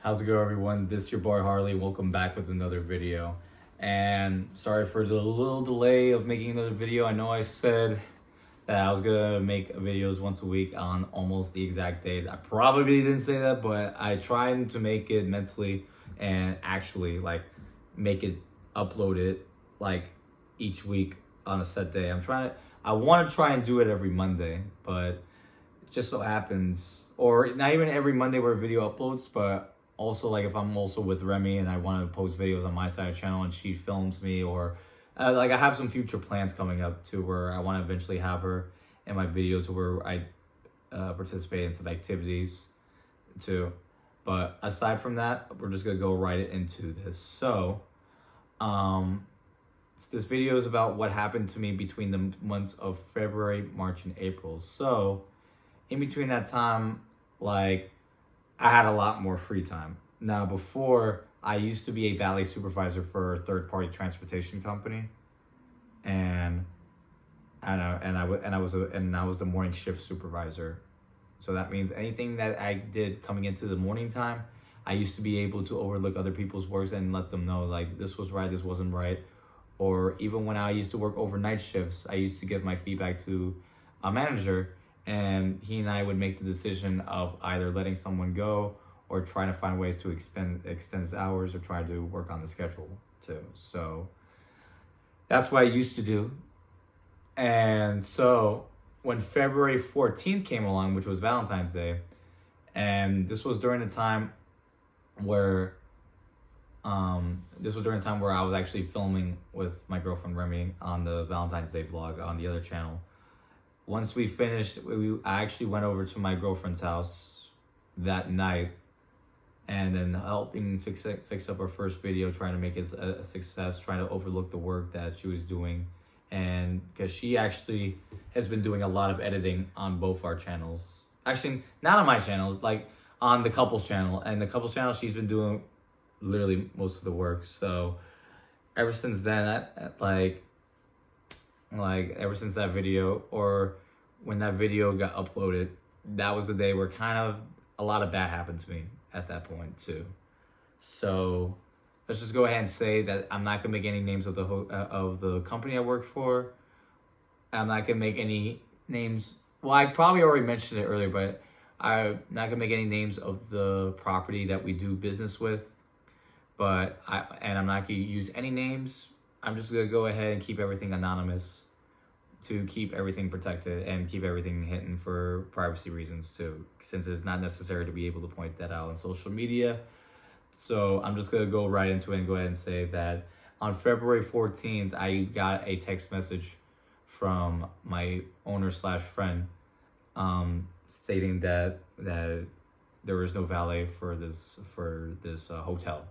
How's it going, everyone? This is your boy Harley. Welcome back with another video. And sorry for the little delay of making another video. I know I said that I was gonna make videos once a week on almost the exact date. I probably didn't say that, but I tried to make it mentally and actually make it, upload it each week on a set day. I want to try and do it every Monday, but it just so happens, or not even every Monday where a video uploads, but also if I'm also with Remy and I want to post videos on my side of the channel and she films me, or I have some future plans coming up too where I want to eventually have her in my video to where I participate in some activities too. But aside from that, we're just gonna go right into this. So this video is about what happened to me between the months of February, March, and April. So in between that time, I had a lot more free time. Now, before, I used to be a valet supervisor for a third-party transportation company, and I was the morning shift supervisor. So that means anything that I did coming into the morning time, I used to be able to overlook other people's works and let them know this was right, this wasn't right. Or even when I used to work overnight shifts, I used to give my feedback to a manager, and he and I would make the decision of either letting someone go or trying to find ways to extend his hours or try to work on the schedule too. So that's what I used to do. And so when February 14th came along, which was Valentine's Day, and this was during the time where I was actually filming with my girlfriend Remy on the Valentine's Day vlog on the other channel. Once we finished, I actually went over to my girlfriend's house that night and then helping fix up our first video, trying to make it a success, trying to overlook the work that she was doing. And because she actually has been doing a lot of editing on both our channels. Actually, not on my channel, on the couples channel. And the couples channel, she's been doing literally most of the work. So ever since then, ever since that video, or when that video got uploaded, that was the day where kind of a lot of bad happened to me at that point too. So let's just go ahead and say that I'm not gonna make any names of the company I work for. I'm not gonna make any names. Well, I probably already mentioned it earlier, but I'm not gonna make any names of the property that we do business with. But I'm not gonna use any names. I'm just gonna go ahead and keep everything anonymous to keep everything protected and keep everything hidden for privacy reasons too, since it's not necessary to be able to point that out on social media. So I'm just gonna go right into it and go ahead and say that on February 14th, I got a text message from my owner/friend stating that there was no valet for this hotel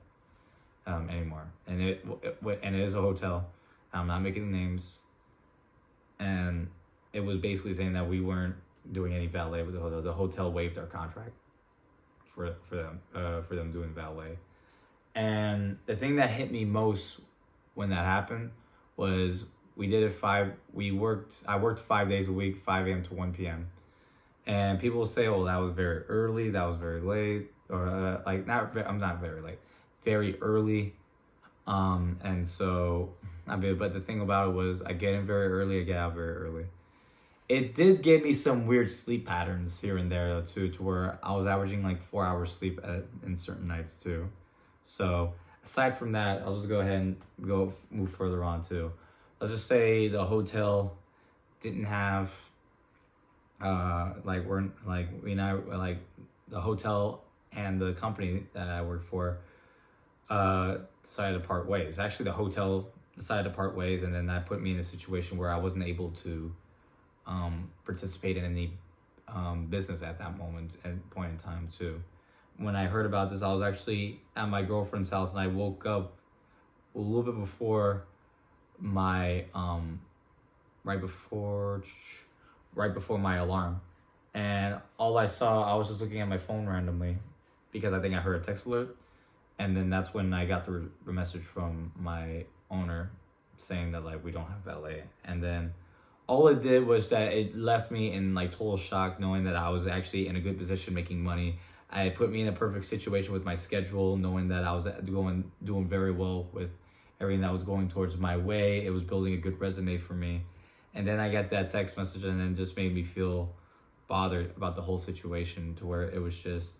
anymore, and it is a hotel. I'm not making names, and it was basically saying that we weren't doing any valet with the hotel. The hotel waived our contract for them doing valet. And the thing that hit me most when that happened was I worked 5 days a week, 5 a.m. to 1 p.m. And people will say, "Oh, that was very early. That was very late," or I'm not very late, very early. And so but the thing about it was I get in very early, I get out very early. It did give me some weird sleep patterns here and there too, to where I was averaging 4 hours sleep in certain nights too. So aside from that, I'll just go ahead and move further on too. Let's just say the hotel didn't have the hotel and the company that I work for decided to part ways. Actually, the hotel decided to part ways, and then that put me in a situation where I wasn't able to participate in any business at that point in time too. When I heard about this, I was actually at my girlfriend's house, and I woke up a little bit before my right before my alarm, and all I saw, I was just looking at my phone randomly because I think I heard a text alert. And then that's when I got the message from my owner saying that we don't have valet. And then all it did was that it left me in total shock, knowing that I was actually in a good position making money. I put me in a perfect situation with my schedule, knowing that I was doing very well with everything that was going towards my way. It was building a good resume for me. And then I got that text message, and it just made me feel bothered about the whole situation, to where it was just,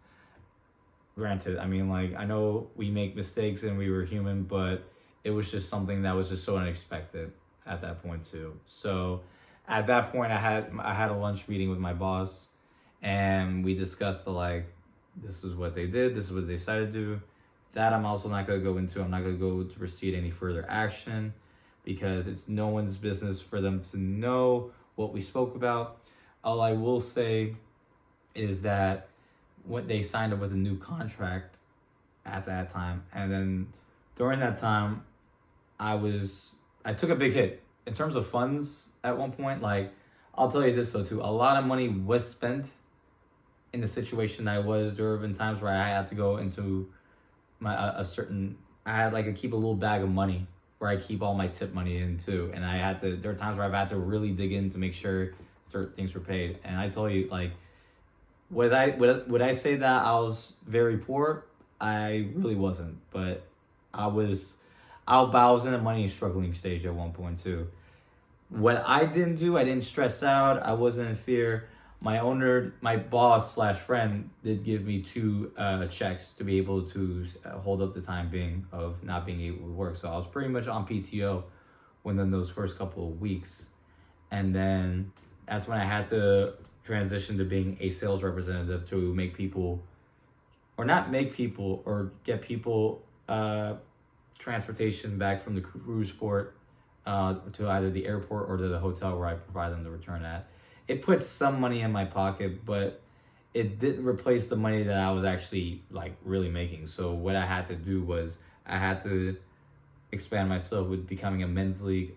granted, I mean, like, I know we make mistakes and we were human, but it was just something that was just so unexpected at that point too. So at that point, I had a lunch meeting with my boss, and we discussed like, this is what they did, this is what they decided to do. That I'm also not going to go into. I'm not going to go to proceed any further action, because it's no one's business for them to know what we spoke about. All I will say is that when they signed up with a new contract at that time, and then during that time, I took a big hit in terms of funds at one point. Like, I'll tell you this though too, a lot of money was spent in the situation I was. There have been times where I had to go into my I had like keep a little bag of money where I keep all my tip money in too, and there are times where I've had to really dig in to make sure certain things were paid. And I tell you, like, would I say that I was very poor? I really wasn't, but I was in a money struggling stage at one point too. What I didn't do, I didn't stress out. I wasn't in fear. My boss / friend did give me 2 checks to be able to hold up the time being of not being able to work. So I was pretty much on PTO within those first couple of weeks. And then that's when I had to transition to being a sales representative to make people, or not make people, or get people transportation back from the cruise port to either the airport or to the hotel where I provide them to return at. It put some money in my pocket, but it didn't replace the money that I was actually like really making. So what I had to do was I had to expand myself with becoming a men's league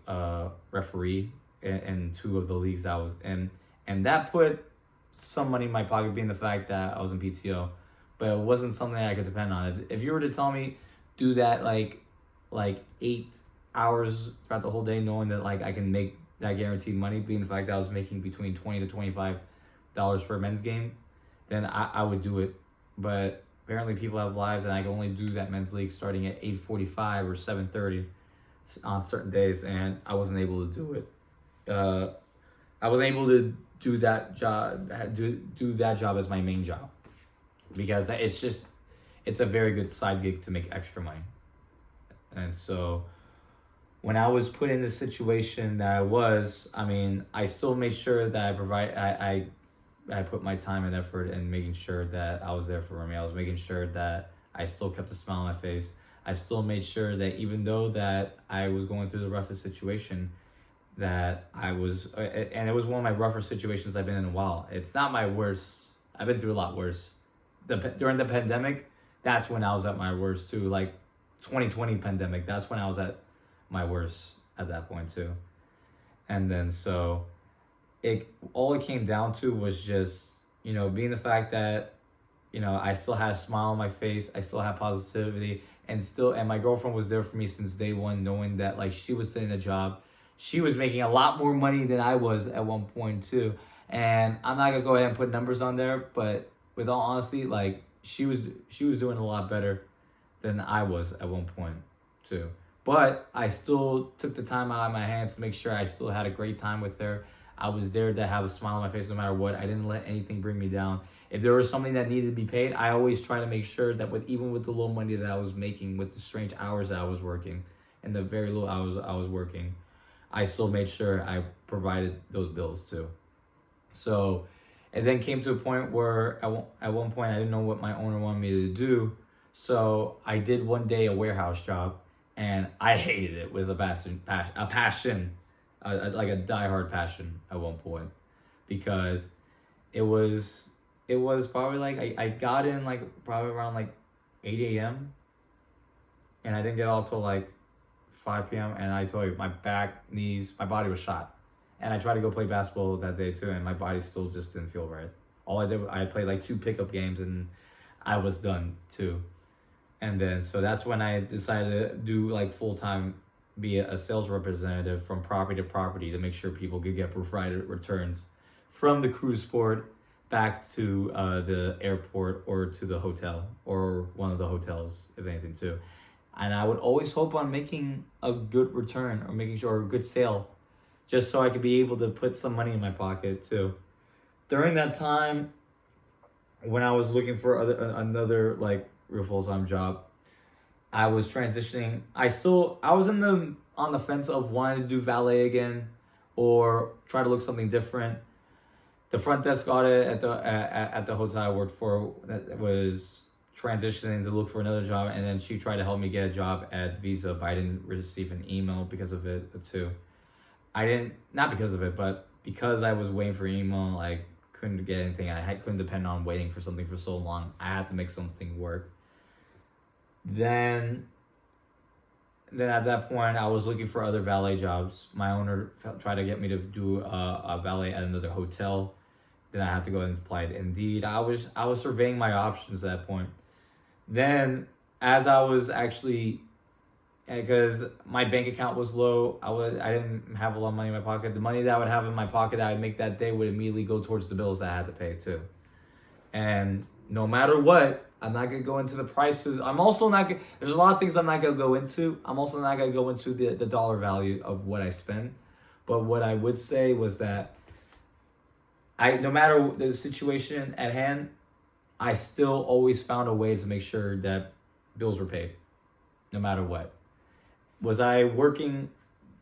referee in 2 of the leagues I was in. And that put some money in my pocket, being the fact that I was in PTO, but it wasn't something I could depend on. If you were to tell me, do that like 8 hours throughout the whole day, knowing that like I can make that guaranteed money, being the fact that I was making between $20 to $25 per men's game, then I would do it. But apparently people have lives, and I can only do that men's league starting at 8:45 or 7:30 on certain days, and I wasn't able to do it. I was able to do that job as my main job, because it's a very good side gig to make extra money. And so when I was put in the situation that I still made sure that I put my time and effort in making sure that I was there for me. I was making sure that I still kept a smile on my face. I still made sure that even though that I was going through the roughest situation, that and it was one of my rougher situations I've been in a while. It's not my worst. I've been through a lot worse. During the pandemic, that's when I was at my worst too. Like 2020 pandemic, that's when I was at my worst at that point too. And then so all it came down to was just, being the fact that, I still had a smile on my face, I still had positivity, and my girlfriend was there for me since day one, knowing that like she was still in a job. She was making a lot more money than I was at one point too. And I'm not gonna go ahead and put numbers on there, but with all honesty, like she was doing a lot better than I was at one point too. But I still took the time out of my hands to make sure I still had a great time with her. I was there to have a smile on my face no matter what. I didn't let anything bring me down. If there was something that needed to be paid, I always try to make sure that even with the little money that I was making, with the strange hours that I was working, and the very little hours I was working, I still made sure I provided those bills too. So it then came to a point where at one point I didn't know what my owner wanted me to do. So I did one day a warehouse job, and I hated it with a passion, like a diehard passion at one point, because it was probably like I got in like probably around like 8 a.m. and I didn't get off till like 5 p.m. and I told you my back, knees, my body was shot. And I tried to go play basketball that day too, and my body still just didn't feel right. All I did, I played like 2 pickup games and I was done too. And then so that's when I decided to do like full-time, be a sales representative from property to property to make sure people could get provided returns from the cruise port back to the airport or to the hotel or one of the hotels, if anything, too. And I would always hope on making a good return or making sure a good sale, just so I could be able to put some money in my pocket too. During that time, when I was looking for another like real full-time job, I was transitioning. I was on the fence of wanting to do valet again, or try to look something different. The front desk audit at the hotel I worked for that was transitioning to look for another job, and then she tried to help me get a job at Visa, but I didn't receive an email because of it too. I didn't, not because of it, but because I was waiting for email, I couldn't get anything. Couldn't depend on waiting for something for so long. I had to make something work. Then at that point, I was looking for other valet jobs. My owner tried to get me to do a valet at another hotel. Then I had to go and apply to Indeed. I was surveying my options at that point. Then, as I was actually, because my bank account was low, I didn't have a lot of money in my pocket. The money that I would have in my pocket that I'd make that day would immediately go towards the bills that I had to pay too. And no matter what, I'm not gonna go into the prices. I'm also not gonna. There's a lot of things I'm not gonna go into. I'm also not gonna go into the dollar value of what I spend. But what I would say was that no matter the situation at hand, I still always found a way to make sure that bills were paid, no matter what. Was I working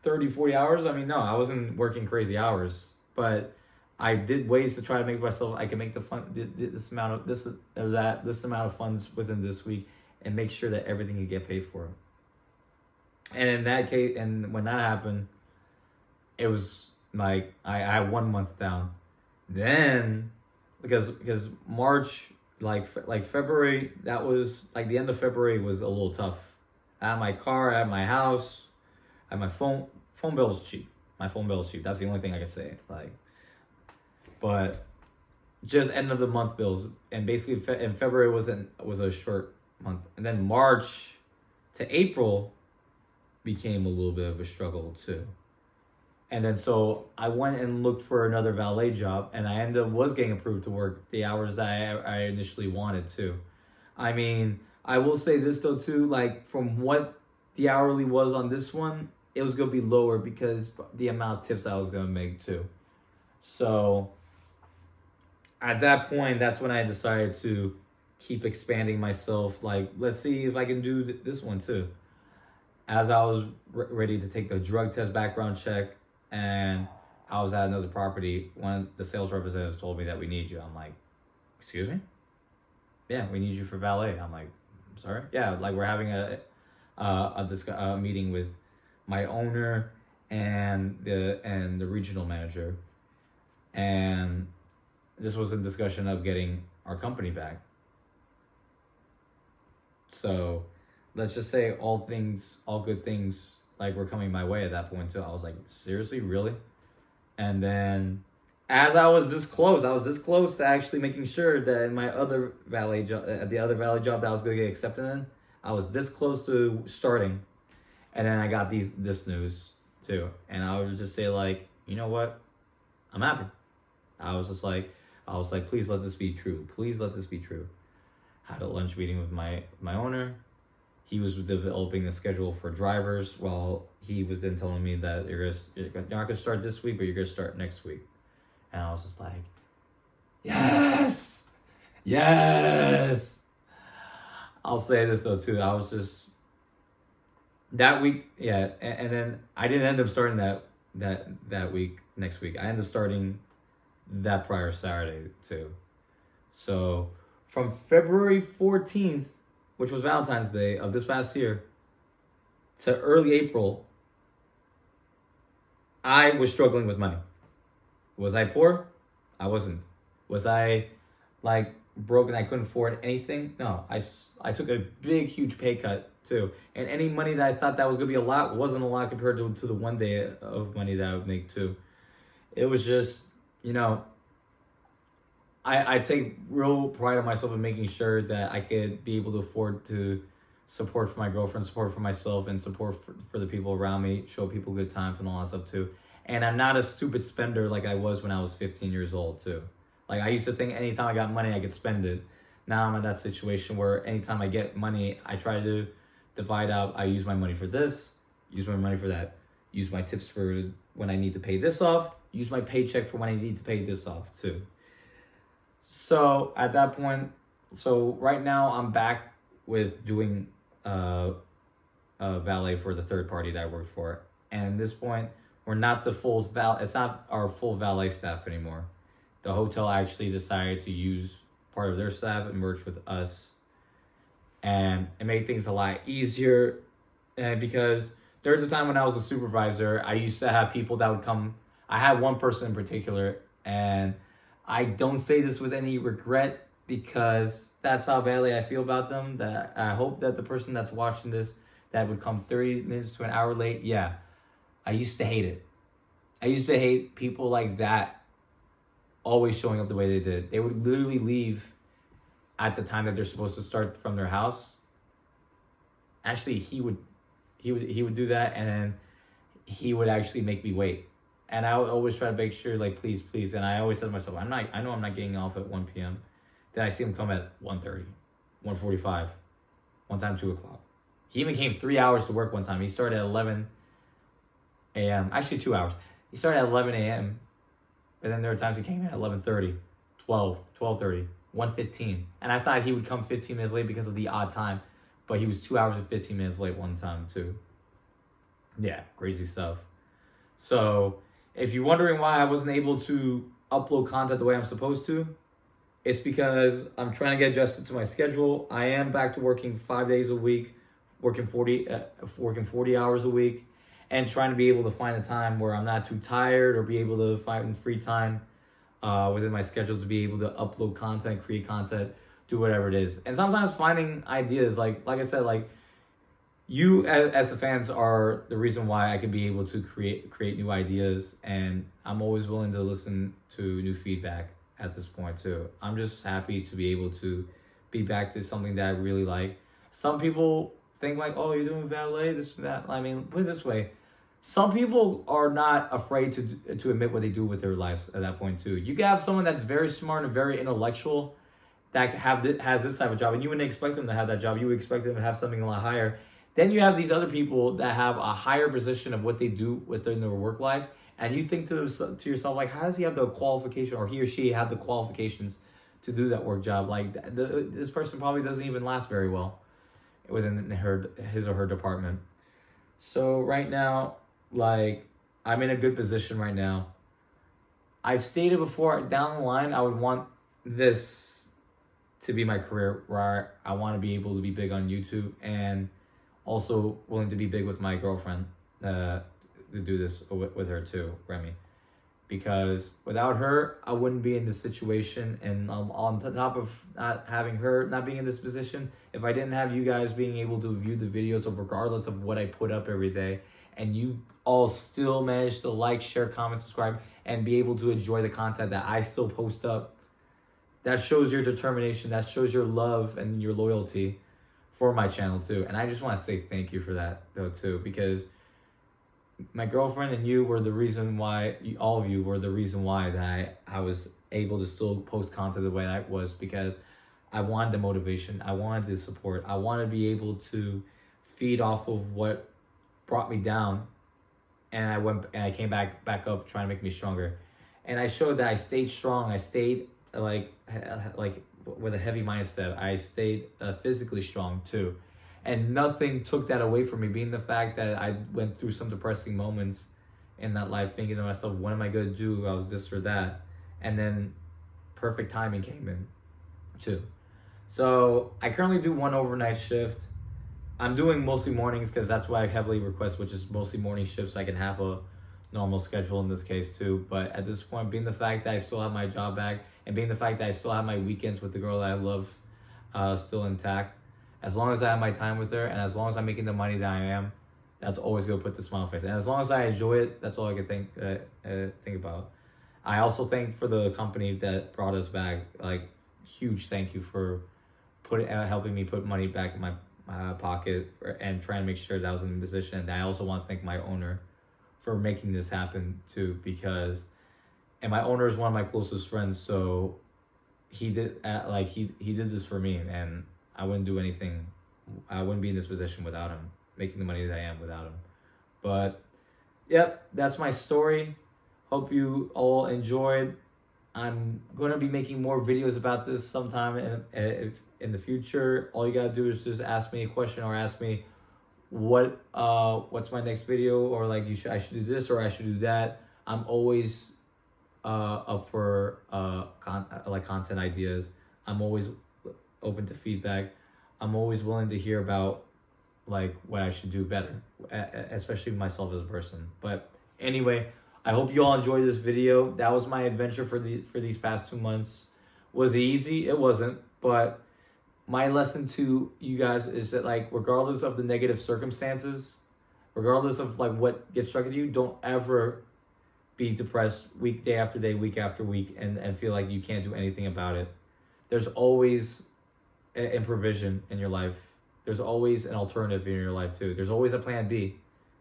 30, 40 hours? I mean, no, I wasn't working crazy hours, but I did ways to try to make myself, I can make this amount of funds within this week and make sure that everything can get paid for. And in that case, and when that happened, it was like, I had 1 month down. Then, because March, like February, that was, like the end of February was a little tough. I had my car, I had my house, I had my phone bill was cheap. My phone bill was cheap. That's the only thing I can say. But just end of the month bills, and basically in February was a short month, and then March to April became a little bit of a struggle too. And then so I went and looked for another valet job, and I was getting approved to work the hours that I initially wanted to. I mean, I will say this though too, like from what the hourly was on this one, it was gonna be lower because the amount of tips I was gonna make too. So at that point, that's when I decided to keep expanding myself. Like, let's see if I can do this one too. As I was ready to take the drug test background check, and I was at another property, one of the sales representatives told me that we need you. I'm like, excuse me? Yeah, we need you for valet. I'm like, sorry? Yeah, like we're having a meeting with my owner and the regional manager, and this was a discussion of getting our company back. So let's just say all good things like were coming my way at that point too. I was like, seriously, really? And then as I was this close to actually making sure that in my other valet job, at the other valet job that I was going to get accepted in, I was this close to starting. And then I got this news too. And I would just say like, you know what? I'm happy. I was like, please let this be true. Please let this be true. Had a lunch meeting with my owner. He was developing the schedule for drivers while he was then telling me that you're not going to start this week, but you're going to start next week. And I was just like, yes, yes. I'll say this though too. I was just, that week, yeah. And then I didn't end up starting that week, next week. I ended up starting that prior Saturday too. So from February 14th, which was Valentine's Day of this past year, to early April, I was struggling with money. Was I poor? I wasn't. Was I like broke and I couldn't afford anything? No, I took a big, huge pay cut too. And any money that I thought that was gonna be a lot wasn't a lot compared to the one day of money that I would make too. It was just, I take real pride in myself in making sure that I could be able to afford to support for my girlfriend, support for myself, and support for the people around me, show people good times and all that stuff too. And I'm not a stupid spender like I was when I was 15 years old too. Like I used to think anytime I got money, I could spend it. Now I'm in that situation where anytime I get money, I try to divide out. I use my money for this, use my money for that, use my tips for when I need to pay this off, use my paycheck for when I need to pay this off too. So at that point, so right now I'm back with doing valet for the third party that I work for. And at this point, we're not the full it's not our full valet staff anymore. The hotel actually decided to use part of their staff and merge with us. And it made things a lot easier. And because during the time when I was a supervisor, I used to have people that would come. I had one person in particular, and I don't say this with any regret because that's how badly I feel about them. That I hope that the person that's watching this that would come 30 minutes to an hour late, yeah, I used to hate it. I used to hate people like that always showing up the way they did. They would literally leave at the time that they're supposed to start from their house. Actually, he would do that, and then he would actually make me wait. And I would always try to make sure, like, please. And I always said to myself, I know I'm not getting off at 1 p.m. Then I see him come at 1:30, 1:45, one time 2 o'clock. He even came 3 hours to work one time. He started at 11 a.m. Actually, 2 hours. He started at 11 a.m. But then there were times he came at 11:30, 12, 12:30, 1:15. And I thought he would come 15 minutes late because of the odd time. But he was 2 hours and 15 minutes late one time, too. Yeah, crazy stuff. So if you're wondering why I wasn't able to upload content the way I'm supposed to, it's because I'm trying to get adjusted to my schedule. I am back to working 5 days a week, working 40 hours a week, and trying to be able to find a time where I'm not too tired or be able to find free time within my schedule to be able to upload content, create content, do whatever it is. And sometimes finding ideas, like I said, like you as the fans are the reason why I can be able to create new ideas, and I'm always willing to listen to new feedback at this point too. I'm just happy to be able to be back to something that I really like. Some people think like, oh, you're doing valet, this and that. I mean, put it this way. Some people are not afraid to admit what they do with their lives at that point too. You can have someone that's very smart and very intellectual that has this type of job, and you wouldn't expect them to have that job. You would expect them to have something a lot higher. Then you have these other people that have a higher position of what they do within their work life, and you think to yourself, like, how does he have the qualification, or he or she have the qualifications to do that work job? Like, this person probably doesn't even last very well within his or her department. So right now, like, I'm in a good position right now. I've stated before, down the line, I would want this to be my career, where I want to be able to be big on YouTube, and also willing to be big with my girlfriend to do this with her too, Remy. Because without her, I wouldn't be in this situation. And on top of not having her, not being in this position, if I didn't have you guys being able to view the videos of regardless of what I put up every day, and you all still manage to like, share, comment, subscribe, and be able to enjoy the content that I still post up, that shows your determination, that shows your love and your loyalty for my channel too. And I just want to say thank you for that though too, because my girlfriend and you were the reason why, all of you were the reason why that I was able to still post content the way I was, because I wanted the motivation, I wanted the support, I wanted to be able to feed off of what brought me down, and I came back up trying to make me stronger. And I showed that I stayed strong. I stayed like with a heavy mindset. I stayed physically strong too. And nothing took that away from me, being the fact that I went through some depressing moments in that life, thinking to myself, what am I going to do? I was this or that. And then perfect timing came in too. So I currently do one overnight shift. I'm doing mostly mornings because that's why I heavily request, which is mostly morning shifts, so I can have a normal schedule in this case too. But at this point, being the fact that I still have my job back, and being the fact that I still have my weekends with the girl that I love still intact, as long as I have my time with her, and as long as I'm making the money that I am, that's always gonna put the smile on my face. And as long as I enjoy it, that's all I can think about. I also thank for the company that brought us back. Like, huge thank you for helping me put money back in my pocket and trying to make sure that I was in the position. And I also want to thank my owner for making this happen too, because and my owner is one of my closest friends, so he did he did this for me, and I wouldn't do anything. I wouldn't be in this position without him, making the money that I am without him. But yep, that's my story. Hope you all enjoyed. I'm gonna be making more videos about this sometime in the future. All you gotta do is just ask me a question or ask me what's my next video, or like I should do this or I should do that. I'm always up for content ideas. I'm always open to feedback. I'm always willing to hear about like what I should do better, especially myself as a person. But anyway, I hope you all enjoyed this video. That was my adventure for these past 2 months. Was it easy? It wasn't, but my lesson to you guys is that, like, regardless of the negative circumstances, regardless of like what gets struck at you, don't ever be depressed day after day, week after week, and feel like you can't do anything about it. There's always a provision in your life. There's always an alternative in your life too. There's always a plan B.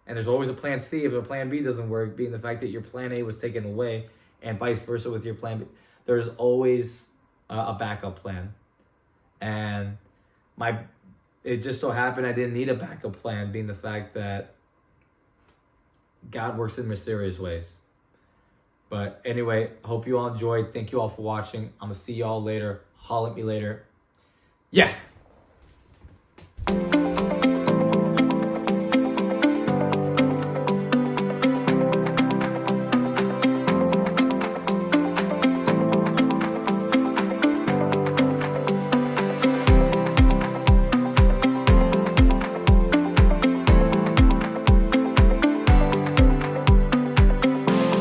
And there's always a plan C if a plan B doesn't work, being the fact that your plan A was taken away, and vice versa with your plan B. There's always a backup plan. And it just so happened I didn't need a backup plan, being the fact that God works in mysterious ways. But anyway, hope you all enjoyed. Thank you all for watching. I'm going to see y'all later. Holler at me later. Yeah.